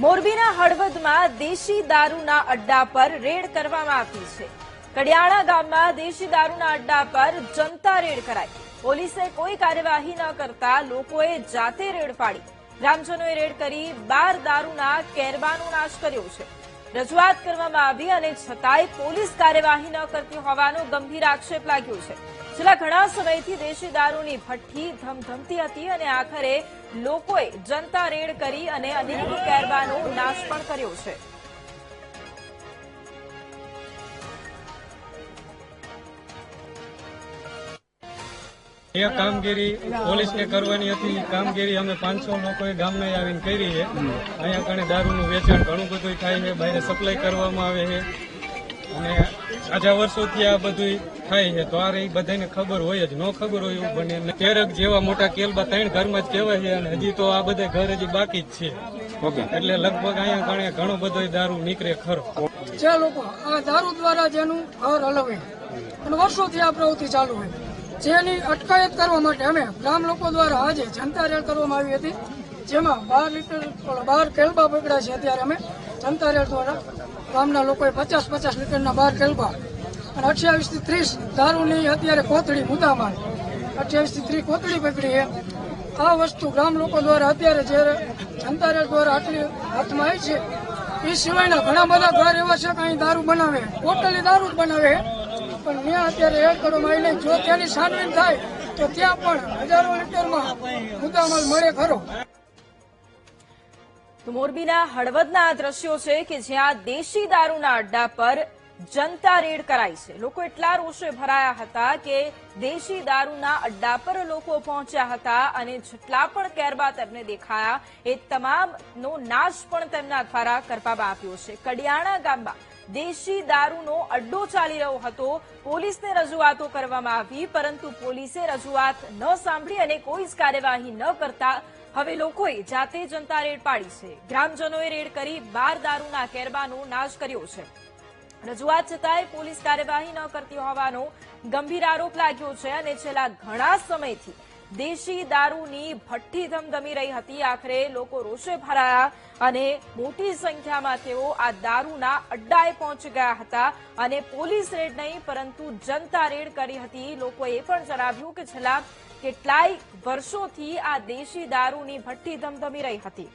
મોરબીના હળવદમાં દેશી દારૂના અડ્ડા પર રેડ કરવામાં આવી છે। કડિયાણા ગામમાં દેશી દારૂના અડ્ડા પર જનતા રેડ કરાઈ। પોલીસે કોઈ કાર્યવાહી ન કરતા લોકોએ જાતે રેડ પાડી। ગ્રામજનોએ રેડ કરી 12 દારૂના કેરબાનો નાશ કર્યો છે। રજૂઆત કરવામાં આવી અને છતાંય પોલીસ કાર્યવાહી ન કરતી હોવાનો ગંભીર આક્ષેપ લાગ્યો છે। છેલ્લા ઘણા સમયથી દેશી દારૂની ભઠ્ઠી ધમધમતી હતી અને આખરે લોકોએ જનતા રેડ કરી અને અનેક કેરબાનો નાશ પણ કર્યો છે। એ કામગીરી પોલીસને કરવાની હતી। કામગીરી અમે 500 લોકોએ ગામમાં આવીને કરી છે। અહીંયા કણે દારૂનું વેચાણ ઘણું બધું થાય છે, બહાર સપ્લાય કરવામાં આવે છે અને આજા વર્ષોથી આ બધું થાય છે। તો આ એ બધાને ખબર હોય જ, ન ખબર હોય એવું બને। 13 જેવા મોટા કેલબા 3 ઘરમાં જ કહેવાય છે અને હજી તો આ બધા ઘર હજી બાકી જ છે। એટલે લગભગ અહીંયા કણે ઘણો બધો દારૂ નીકળે ખરો। જે લોકો આ દારૂ દ્વારા જેનું ઘર હલવે અને વર્ષોથી આ પ્રવૃત્તિ ચાલુ હોય, જેની અટકાયત કરવા માટે અમે ગ્રામ લોકો દ્વારા આજે જનતા રેડ કરવામાં આવી હતી, જેમાં 12 કેલબા પકડ્યા છે। અત્યારે અમે જનતા રેડ દ્વારા ગામના લોકોએ 50 લીટરના 12 કેલબા અને 28 થી 30 દારૂની અત્યારે કોથળી મુદ્દામાલ 28 થી 30 કોથળી પકડી છે। આ વસ્તુ ગ્રામ લોકો દ્વારા અત્યારે જ્યારે જનતા રેડ દ્વારા આટલી હાથમાં આવી છે, એ સિવાયના ઘણા બધા ઘર એવા છે કે અહીં દારૂ બનાવે, ટોટલી દારૂ જ બનાવે, પણ ત્યાં અત્યારે રેડ કરવામાં આવી નહીં। જો ત્યાંની છાનબીન થાય તો ત્યાં પણ હજારો લીટરમાં મુદ્દામાલ મળે ખરો। તો મોરબીના હળવદના આ દ્રશ્યો છે કે જ્યાં દેશી દારૂના અડ્ડા પર જનતા રેડ કરાઈ છે। લોકો એટલા રોષે ભરાયા હતા કે દેશી દારૂના અડ્ડા પર લોકો પહોંચ્યા હતા અને જેટલા પણ કેરબા તેમને દેખાયા એ તમામનો નાશ પણ તેમના દ્વારા કરવામાં આવ્યો છે। કડિયાણા ગામમાં દેશી દારૂનો અડ્ડો ચાલી રહ્યો હતો। પોલીસને રજૂઆતો કરવામાં આવી, પરંતુ પોલીસે રજૂઆત ન સાંભળી અને કોઈ જ કાર્યવાહી ન કરતા હવે લોકોએ જાતે જનતા રેડ પાડી છે। ગ્રામજનોએ રેડ કરી 12 દારૂના કેરબાનો નાશ કર્યો છે। રજૂઆત છતાંય પોલીસ કાર્યવાહી ન કરતી હોવાનો ગંભીર આરોપ લાગ્યો છે અને છેલ્લા ઘણા સમયથી દેશી દારૂની ભઠ્ઠી ધમધમી રહી હતી। આખરે લોકો રોષે ભરાયા અને મોટી સંખ્યામાં તેઓ આ દારૂના અડ્ડાએ પહોંચી ગયા હતા અને પોલીસ રેડ નહીં પરંતુ જનતા રેડ કરી હતી। લોકોએ પણ જણાવ્યું કે છેલ્લા કેટલાય વર્ષોથી આ દેશી દારૂની ભઠ્ઠી ધમધમી રહી હતી।